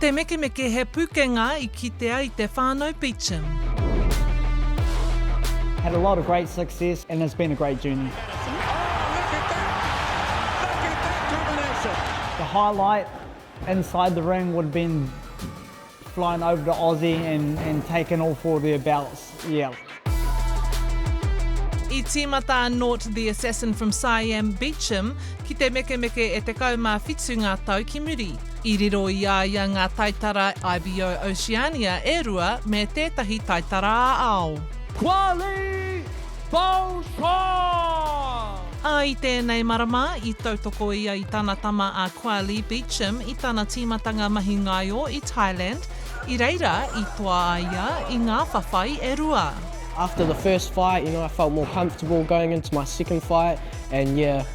te meke he pukenga I kitea I te whānau Beauchamp. Had a lot of great success and it's been a great journey. The highlight inside the ring would have been flying over to Aussie and taking all 4 of their belts. Yeah. I tīmata Nort the assassin from Siam Beauchamp ki te meke e te kaumawhitu ngā tau ki muri. I riro I ia ngā taitara IBO Oceania e rua me tētahi taitara ao. Kwahli Beauchamp! I tēnei marama, I tautoko ia I tāna tama a Kwahli Beauchamp I tāna tīmatanga mahi ngaio I Thailand, I reira I toa ia I ngā whawhai e rua. After the first fight, I felt more comfortable going into my second fight, and it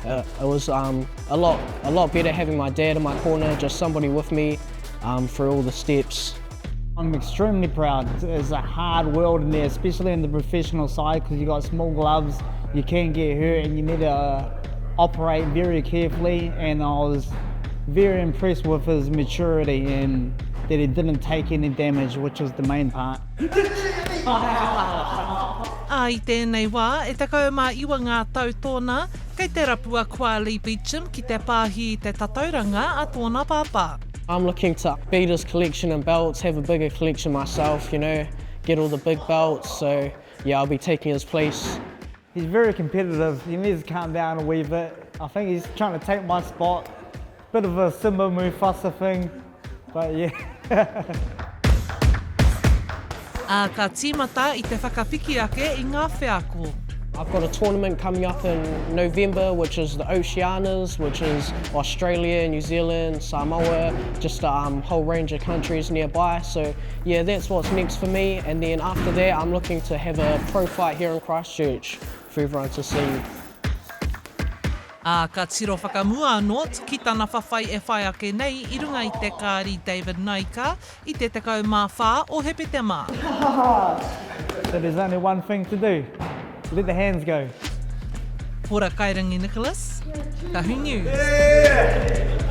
was a lot better having my dad in my corner, just somebody with me through all the steps. I'm extremely proud. It's a hard world in there, especially in the professional side, because you got small gloves, you can get hurt, and you need to operate very carefully. And I was very impressed with his maturity and that he didn't take any damage, which was the main part. I tēnei wā, e takau mā iwa ngā tau tōna, kei te rapua Kwahli Beauchamp ki te pāhi te tatauranga a tōna pāpā. I'm looking to beat his collection of belts, have a bigger collection myself, get all the big belts, so yeah, I'll be taking his place. He's very competitive, he needs to calm down a wee bit. I think he's trying to take my spot. Bit of a Simba Mufasa thing, but yeah. Ka tīmata I te whakawhiki ake I ngā wheako. I've got a tournament coming up in November, which is the Oceanias, which is Australia, New Zealand, Samoa, just a whole range of countries nearby. So yeah, that's what's next for me. And then after that, I'm looking to have a pro fight here in Christchurch for everyone to see. Ka tiro whakamua Nort ki tāna whawhai e whai ake nei I runga I te kāri David Naika I te tekau mā whā o he pete mā. So there's only one thing to do. Let the hands go. Hora Kairangi Nicholas, Tahu News. Yeah.